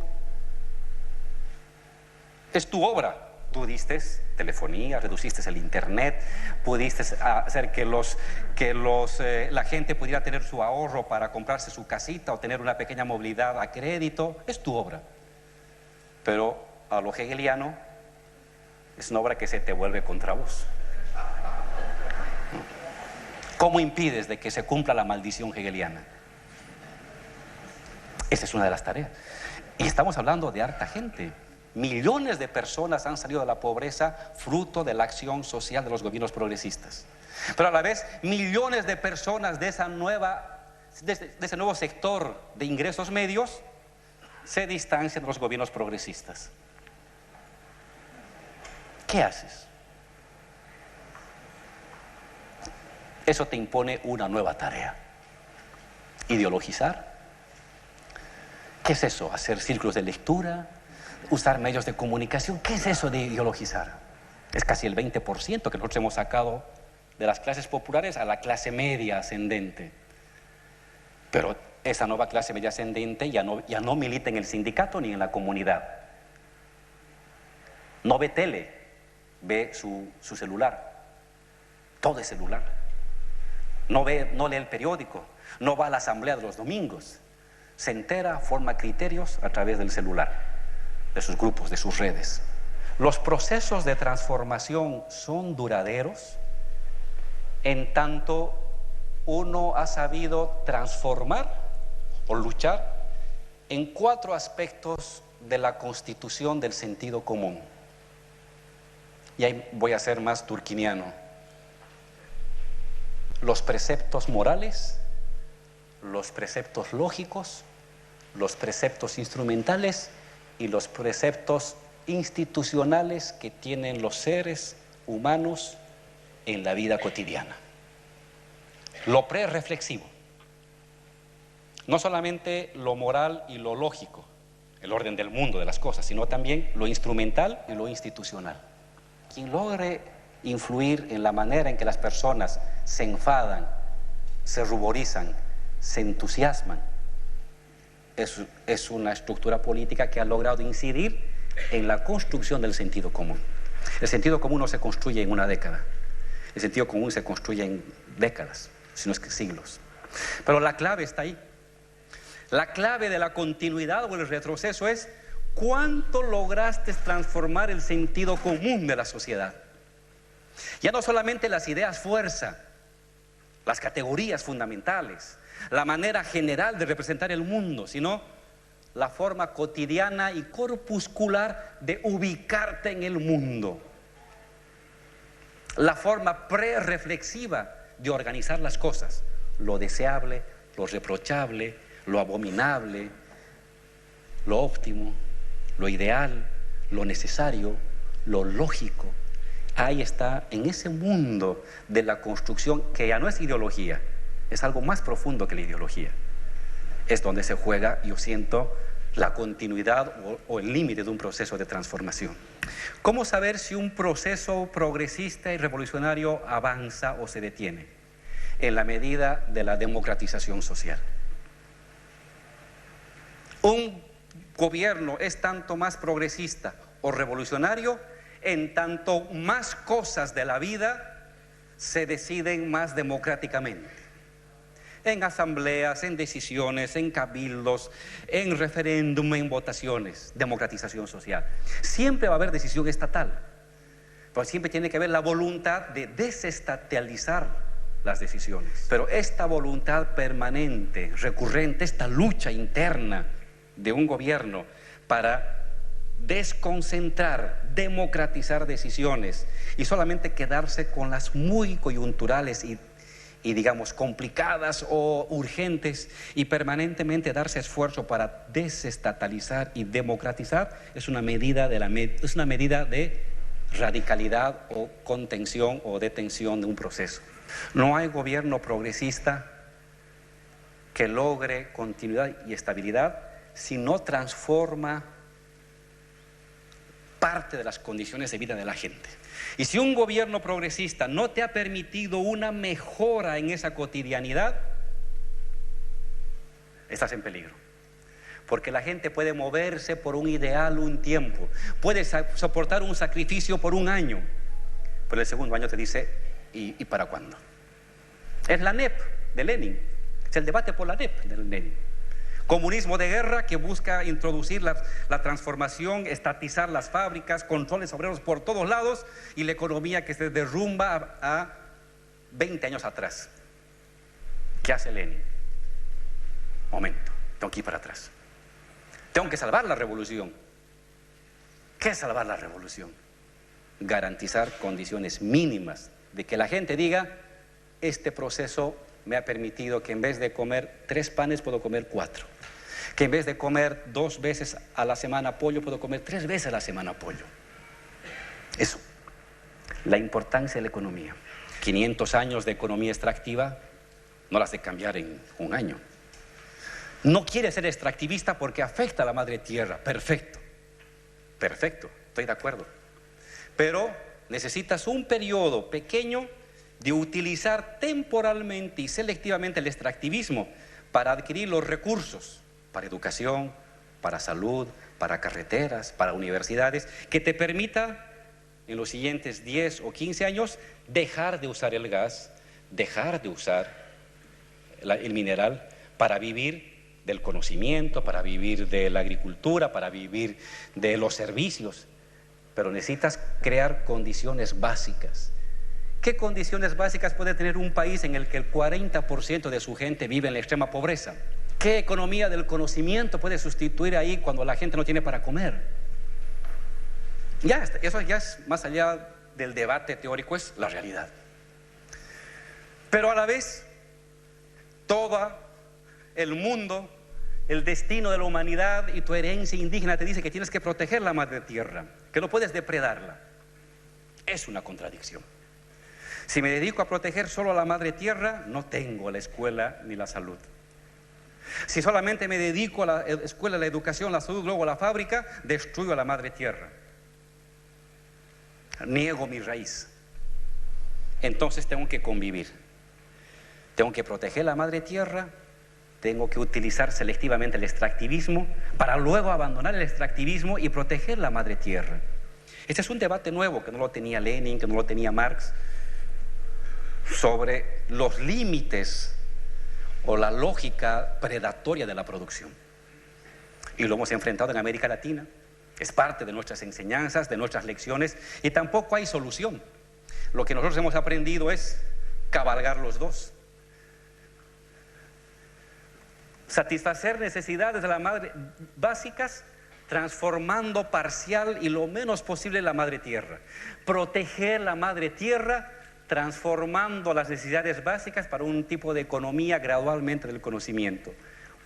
Es tu obra. Tú diste telefonía, reduciste el Internet, pudiste hacer que la gente pudiera tener su ahorro para comprarse su casita o tener una pequeña movilidad a crédito. Es tu obra. Pero a lo hegeliano Es una obra que se te vuelve contra vos. ¿Cómo impides de que se cumpla la maldición hegeliana? Esa es una de las tareas. Y estamos hablando de harta gente. Millones de personas han salido de la pobreza fruto de la acción social de los gobiernos progresistas. Pero a la vez, millones de personas de ese nuevo sector de ingresos medios se distancian de los gobiernos progresistas. ¿Qué haces? Eso te impone una nueva tarea. Ideologizar. ¿Qué es eso? Hacer círculos de lectura, usar medios de comunicación. ¿Qué es eso de ideologizar? Es casi el 20% que nosotros hemos sacado de las clases populares a la clase media ascendente. Pero esa nueva clase media ascendente ya no milita en el sindicato ni en la comunidad. No ve tele, ve su celular. Todo es celular. No lee el periódico, no va a la asamblea de los domingos. Se entera, forma criterios a través del celular, de sus grupos, de sus redes. Los procesos de transformación son duraderos en tanto uno ha sabido transformar o luchar en 4 aspectos de la constitución del sentido común. Y ahí voy a ser más turquiniano. Los preceptos morales, los preceptos lógicos, los preceptos instrumentales y los preceptos institucionales que tienen los seres humanos en la vida cotidiana. Lo prereflexivo, no solamente lo moral y lo lógico, el orden del mundo de las cosas, sino también lo instrumental y lo institucional. Quien logre influir en la manera en que las personas se enfadan, se ruborizan, se entusiasman, es una estructura política que ha logrado incidir en la construcción del sentido común. El sentido común no se construye en una década, el sentido común se construye en décadas, si no es que siglos. Pero la clave está ahí. La clave de la continuidad o el retroceso es cuánto lograste transformar el sentido común de la sociedad. Ya no solamente las ideas fuerza, las categorías fundamentales, la manera general de representar el mundo, sino la forma cotidiana y corpuscular de ubicarte en el mundo. La forma prereflexiva de organizar las cosas, lo deseable, lo reprochable, lo abominable, lo óptimo, lo ideal, lo necesario, lo lógico. Ahí está, en ese mundo de la construcción, que ya no es ideología, es algo más profundo que la ideología. Es donde se juega, yo siento, la continuidad o el límite de un proceso de transformación. ¿Cómo saber si un proceso progresista y revolucionario avanza o se detiene? En la medida de la democratización social. Un gobierno es tanto más progresista o revolucionario en tanto más cosas de la vida se deciden más democráticamente. En asambleas, en decisiones, en cabildos, en referéndum, en votaciones, democratización social. Siempre va a haber decisión estatal, pero siempre tiene que haber la voluntad de desestatalizar las decisiones. Pero esta voluntad permanente, recurrente, esta lucha interna de un gobierno para desconcentrar, democratizar decisiones y solamente quedarse con las muy coyunturales y digamos complicadas o urgentes, y permanentemente darse esfuerzo para desestatalizar y democratizar, es una medida de radicalidad o contención o detención de un proceso. No hay gobierno progresista que logre continuidad y estabilidad si no transforma parte de las condiciones de vida de la gente. Y si un gobierno progresista no te ha permitido una mejora en esa cotidianidad, estás en peligro. Porque la gente puede moverse por un ideal un tiempo, puede soportar un sacrificio por un año, pero el segundo año te dice, ¿y para cuándo? Es la NEP de Lenin, es el debate por la NEP de Lenin. Comunismo de guerra que busca introducir la transformación, estatizar las fábricas, controles obreros por todos lados y la economía que se derrumba a 20 años atrás. ¿Qué hace Lenin? Momento, tengo que ir para atrás. Tengo que salvar la revolución. ¿Qué es salvar la revolución? Garantizar condiciones mínimas de que la gente diga: este proceso me ha permitido que en vez de comer 3 panes puedo comer 4, que en vez de comer 2 veces a la semana pollo puedo comer 3 veces a la semana pollo. Eso, la importancia de la economía. 500 años de economía extractiva no las de cambiar en un año. No quiere ser extractivista porque afecta a la madre tierra. Perfecto, perfecto, estoy de acuerdo. Pero necesitas un periodo pequeño de utilizar temporalmente y selectivamente el extractivismo para adquirir los recursos para educación, para salud, para carreteras, para universidades, que te permita en los siguientes 10 o 15 años dejar de usar el gas, dejar de usar el mineral para vivir del conocimiento, para vivir de la agricultura, para vivir de los servicios. Pero necesitas crear condiciones básicas. ¿Qué condiciones básicas puede tener un país en el que el 40% de su gente vive en la extrema pobreza? ¿Qué economía del conocimiento puede sustituir ahí cuando la gente no tiene para comer? Eso ya es más allá del debate teórico, es la realidad. Pero a la vez, todo el mundo, el destino de la humanidad y tu herencia indígena te dice que tienes que proteger la madre tierra, que no puedes depredarla. Es una contradicción. Si me dedico a proteger solo a la madre tierra, no tengo la escuela ni la salud. Si solamente me dedico a la escuela, la educación, la salud, luego a la fábrica, destruyo a la madre tierra. Niego mi raíz. Entonces tengo que convivir. Tengo que proteger la madre tierra, tengo que utilizar selectivamente el extractivismo para luego abandonar el extractivismo y proteger la madre tierra. Este es un debate nuevo que no lo tenía Lenin, que no lo tenía Marx, sobre los límites o la lógica predatoria de la producción. Y lo hemos enfrentado en América Latina, es parte de nuestras enseñanzas, de nuestras lecciones, y tampoco hay solución. Lo que nosotros hemos aprendido es cabalgar los dos. Satisfacer necesidades de la madre básicas, transformando parcial y lo menos posible la madre tierra. Proteger la madre tierra, transformando las necesidades básicas para un tipo de economía gradualmente del conocimiento.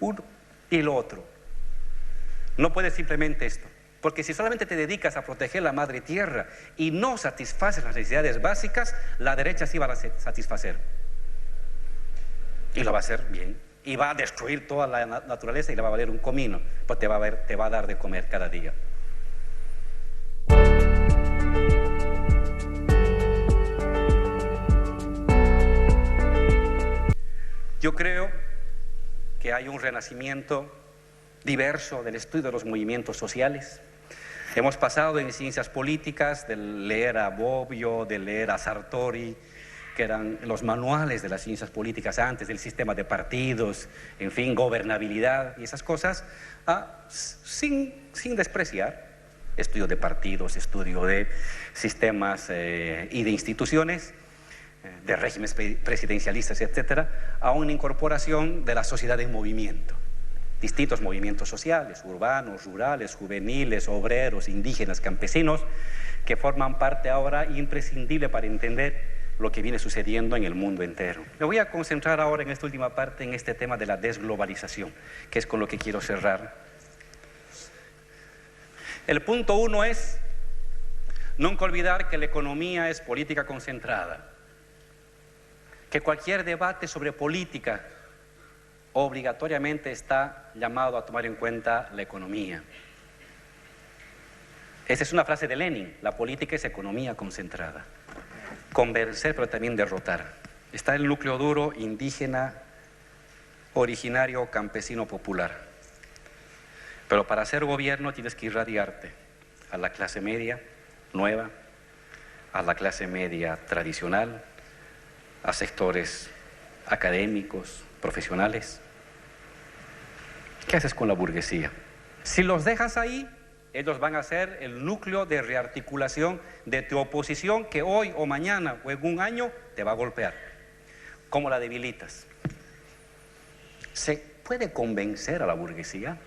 Uno y lo otro. No puedes simplemente esto, porque si solamente te dedicas a proteger la madre tierra y no satisfaces las necesidades básicas, la derecha sí va a satisfacer. Y lo va a hacer bien. Y va a destruir toda la naturaleza y le va a valer un comino, pues te va a dar de comer cada día. Yo creo que hay un renacimiento diverso del estudio de los movimientos sociales. Hemos pasado en ciencias políticas de leer a Bobbio, de leer a Sartori, que eran los manuales de las ciencias políticas antes, del sistema de partidos, en fin, gobernabilidad y esas cosas, sin despreciar estudio de partidos, estudio de sistemas y de instituciones, de regímenes presidencialistas, etcétera, a una incorporación de la sociedad en movimiento. Distintos movimientos sociales, urbanos, rurales, juveniles, obreros, indígenas, campesinos, que forman parte ahora imprescindible para entender lo que viene sucediendo en el mundo entero. Me voy a concentrar ahora en esta última parte en este tema de la desglobalización, que es con lo que quiero cerrar. El punto 1 es nunca olvidar que la economía es política concentrada, que cualquier debate sobre política obligatoriamente está llamado a tomar en cuenta la economía. Esa es una frase de Lenin: la política es economía concentrada. Convencer, pero también derrotar. Está el núcleo duro indígena, originario, campesino, popular. Pero para hacer gobierno tienes que irradiarte a la clase media nueva, a la clase media tradicional, a sectores académicos, profesionales. ¿Qué haces con la burguesía? Si los dejas ahí, ellos van a ser el núcleo de rearticulación de tu oposición que hoy o mañana o en un año te va a golpear. ¿Cómo la debilitas? ¿Se puede convencer a la burguesía?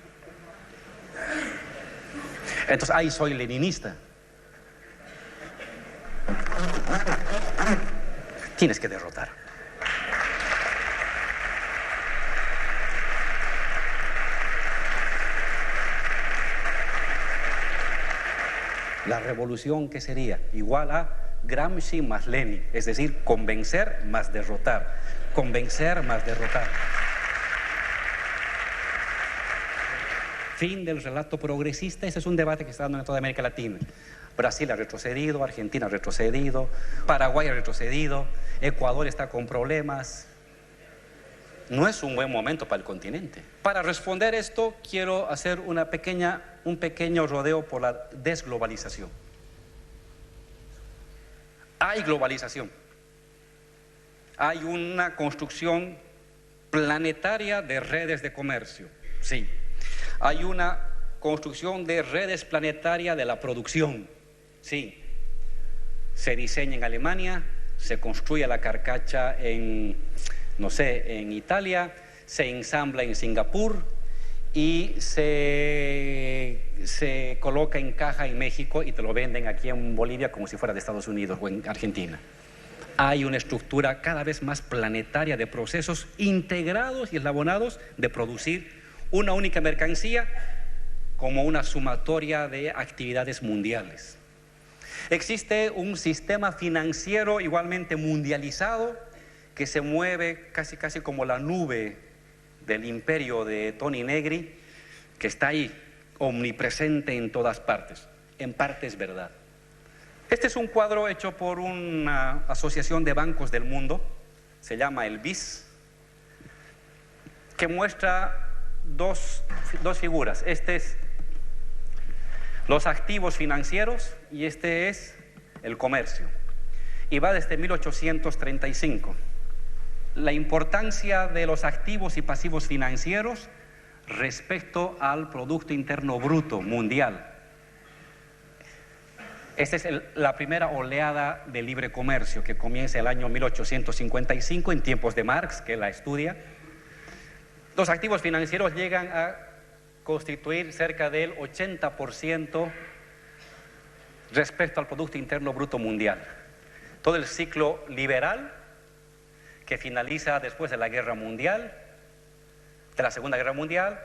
Entonces, ahí soy leninista. Tienes que derrotar. La revolución, ¿qué sería? Igual a Gramsci más Lenin, es decir, convencer más derrotar, convencer más derrotar. Fin del relato progresista. Ese es un debate que está dando en toda América Latina. Brasil ha retrocedido, Argentina ha retrocedido, Paraguay ha retrocedido, Ecuador está con problemas. No es un buen momento para el continente. Para responder esto, quiero hacer un pequeño rodeo por la desglobalización. Hay globalización. Hay una construcción planetaria de redes de comercio. Sí. Hay una construcción de redes planetarias de la producción. Sí. Se diseña en Alemania, se construye la carcacha en, no sé, en Italia, se ensambla en Singapur y se coloca en caja en México y te lo venden aquí en Bolivia como si fuera de Estados Unidos o en Argentina. Hay una estructura cada vez más planetaria de procesos integrados y eslabonados de producir una única mercancía como una sumatoria de actividades mundiales. Existe un sistema financiero igualmente mundializado que se mueve casi como la nube del imperio de Tony Negri, que está ahí, omnipresente en todas partes. En parte es verdad. Este es un cuadro hecho por una asociación de bancos del mundo, se llama el BIS, que muestra dos figuras. Este es los activos financieros y este es el comercio. Y va desde 1835. La importancia de los activos y pasivos financieros respecto al Producto Interno Bruto mundial. Esta es la primera oleada de libre comercio que comienza el año 1855 en tiempos de Marx, que la estudia. Los activos financieros llegan a constituir cerca del 80% respecto al Producto Interno Bruto mundial. Todo el ciclo liberal que finaliza después de la Guerra Mundial, de la Segunda Guerra Mundial,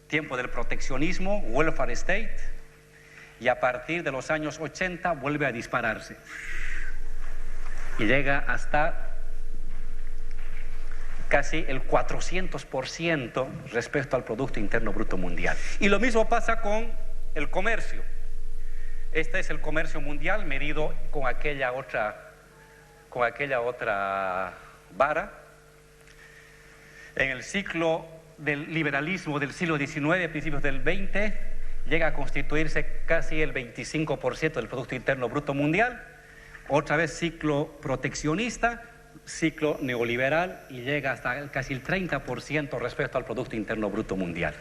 tiempo del proteccionismo, welfare state, y a partir de los años 80 vuelve a dispararse y llega hasta casi el 400% respecto al Producto Interno Bruto mundial. Y lo mismo pasa con el comercio. Este es el comercio mundial medido con aquella otra vara. En el ciclo del liberalismo del siglo XIX, principios del XX, llega a constituirse casi el 25% del Producto Interno Bruto mundial. Otra vez ciclo proteccionista, ciclo neoliberal y llega hasta casi el 30% respecto al Producto Interno Bruto mundial.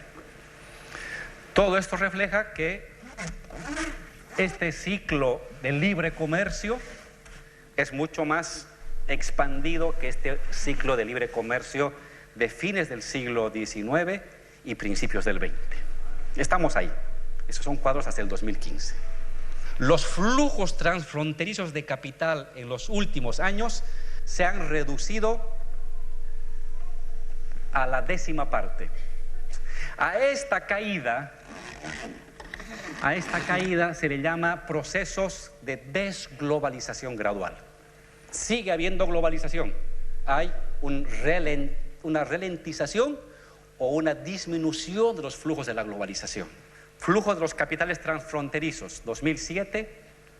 Todo esto refleja que este ciclo de libre comercio es mucho más expandido que este ciclo de libre comercio de fines del siglo XIX y principios del XX. Estamos ahí. Esos son cuadros hasta el 2015. Los flujos transfronterizos de capital en los últimos años se han reducido a la 10ª parte. A esta caída se le llama procesos de desglobalización gradual. Sigue habiendo globalización. Hay una ralentización o una disminución de los flujos de la globalización. Flujos de los capitales transfronterizos, 2007,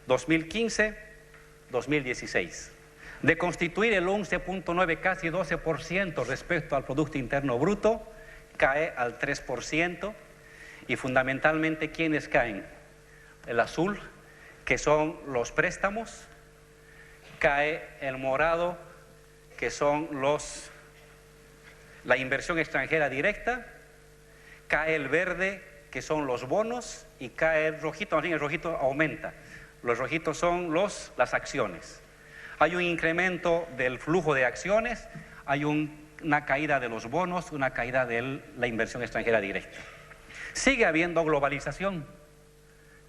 2015, 2016. De constituir el 11.9, casi 12% respecto al Producto Interno Bruto, cae al 3%. Y fundamentalmente, ¿quiénes caen? El azul, que son los préstamos, cae el morado, que son la inversión extranjera directa, cae el verde, que son los bonos, y cae el rojito, más bien el rojito aumenta. Los rojitos son las acciones. Hay un incremento del flujo de acciones, hay una caída de los bonos, una caída de la inversión extranjera directa. Sigue habiendo globalización,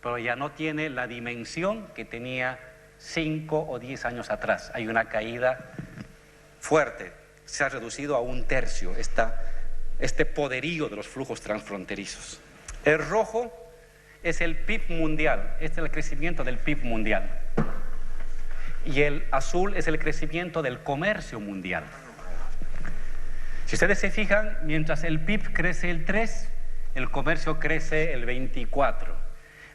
pero ya no tiene la dimensión que tenía 5 o 10 años atrás. Hay una caída fuerte, se ha reducido a 1/3 este poderío de los flujos transfronterizos. El rojo es el PIB mundial, este es el crecimiento del PIB mundial. Y el azul es el crecimiento del comercio mundial. Si ustedes se fijan, mientras el PIB crece el 3, el comercio crece el 24.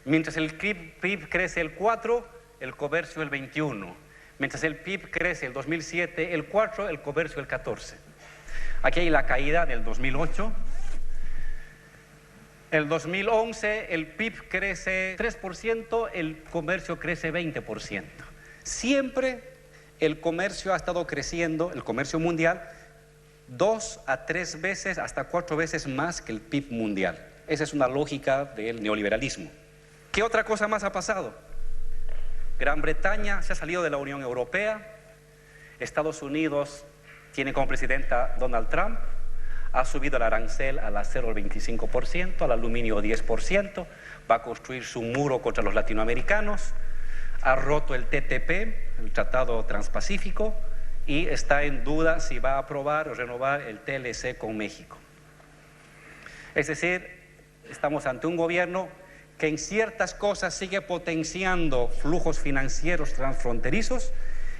Mientras el PIB crece el 4, el comercio el 21. Mientras el PIB crece el 2007, el 4, el comercio el 14. Aquí hay la caída del 2008. El 2011 el PIB crece 3%, el comercio crece 20%. Siempre el comercio ha estado creciendo, el comercio mundial, 2 a 3 veces, hasta 4 veces más que el PIB mundial. Esa es una lógica del neoliberalismo. ¿Qué otra cosa más ha pasado? Gran Bretaña se ha salido de la Unión Europea, Estados Unidos tiene como presidenta Donald Trump, ha subido el arancel al acero al 25%, al aluminio 10%, va a construir su muro contra los latinoamericanos, ha roto el TTP, el Tratado Transpacífico, y está en duda si va a aprobar o renovar el TLC con México. Es decir, estamos ante un gobierno que en ciertas cosas sigue potenciando flujos financieros transfronterizos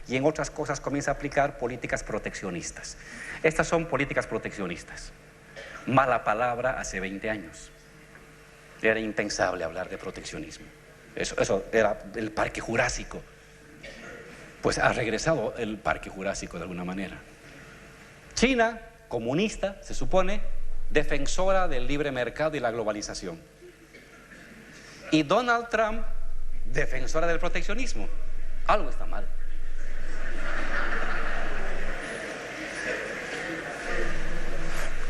y en otras cosas comienza a aplicar políticas proteccionistas. Estas son políticas proteccionistas. Mala palabra hace 20 años. Era impensable hablar de proteccionismo. Eso era el Parque Jurásico. Pues ha regresado el Parque Jurásico de alguna manera. China, comunista, se supone, defensora del libre mercado y la globalización. Y Donald Trump, defensora del proteccionismo. Algo está mal.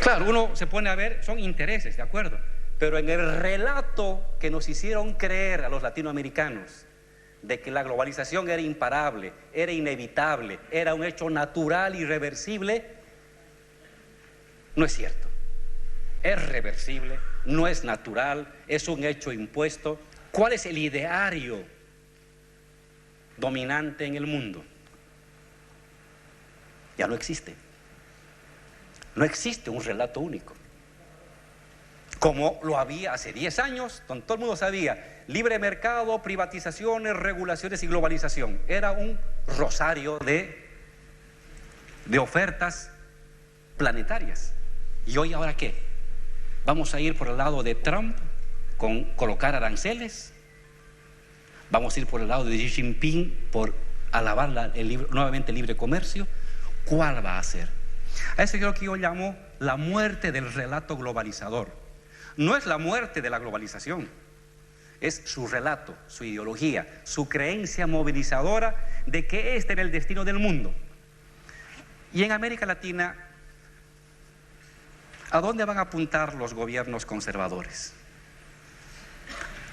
Claro, uno se pone a ver, son intereses, de acuerdo, pero en el relato que nos hicieron creer a los latinoamericanos de que la globalización era imparable, era inevitable, era un hecho natural, irreversible, no es cierto. Es reversible, no es natural, es un hecho impuesto. ¿Cuál es el ideario dominante en el mundo? Ya no existe. No existe un relato único. Como lo había hace 10 años, donde todo el mundo sabía, libre mercado, privatizaciones, regulaciones y globalización. Era un rosario de ofertas planetarias. ¿Y hoy ahora qué? ¿Vamos a ir por el lado de Trump con colocar aranceles? ¿Vamos a ir por el lado de Xi Jinping por alabar nuevamente el libre comercio? ¿Cuál va a ser? A eso creo que yo llamo la muerte del relato globalizador. No es la muerte de la globalización, es su relato, su ideología, su creencia movilizadora de que este era el destino del mundo. Y en América Latina, ¿a dónde van a apuntar los gobiernos conservadores?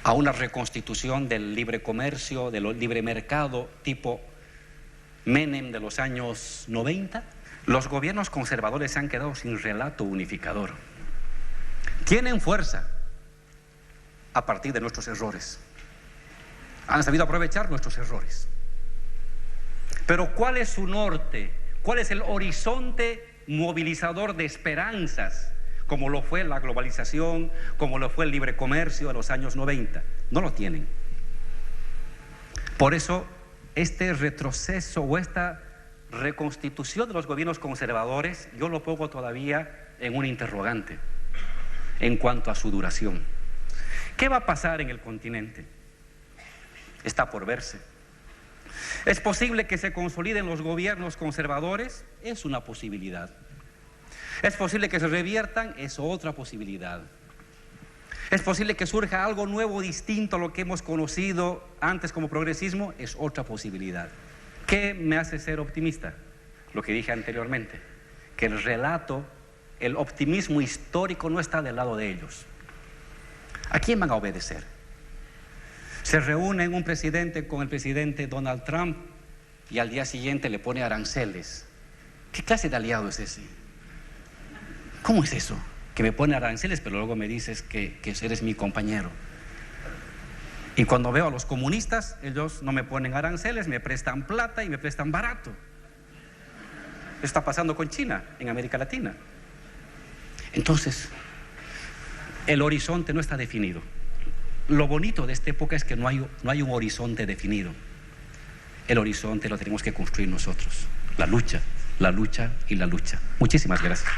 ¿A una reconstitución del libre comercio, del libre mercado tipo Menem de los años 90? Los gobiernos conservadores se han quedado sin relato unificador. Tienen fuerza a partir de nuestros errores. Han sabido aprovechar nuestros errores. Pero ¿cuál es su norte? ¿Cuál es el horizonte movilizador de esperanzas? Como lo fue la globalización, como lo fue el libre comercio de los años 90. No lo tienen. Por eso, este retroceso o esta reconstitución de los gobiernos conservadores, yo lo pongo todavía en un interrogante en cuanto a su duración. ¿Qué va a pasar en el continente? Está por verse. ¿Es posible que se consoliden los gobiernos conservadores? Es una posibilidad. ¿Es posible que se reviertan? Es otra posibilidad. ¿Es posible que surja algo nuevo, distinto a lo que hemos conocido antes como progresismo? Es otra posibilidad. ¿Qué me hace ser optimista? Lo que dije anteriormente, que el relato el optimismo histórico no está del lado de ellos. ¿A quién van a obedecer? Se reúne un presidente con el presidente Donald Trump y al día siguiente le pone aranceles. ¿Qué clase de aliado es ese? ¿Cómo es eso? Que me pone aranceles, pero luego me dices que eres mi compañero. Y cuando veo a los comunistas, ellos no me ponen aranceles, me prestan plata y me prestan barato. Eso está pasando con China, en América Latina. Entonces, el horizonte no está definido. Lo bonito de esta época es que no hay un horizonte definido. El horizonte lo tenemos que construir nosotros. La lucha y la lucha. Muchísimas gracias.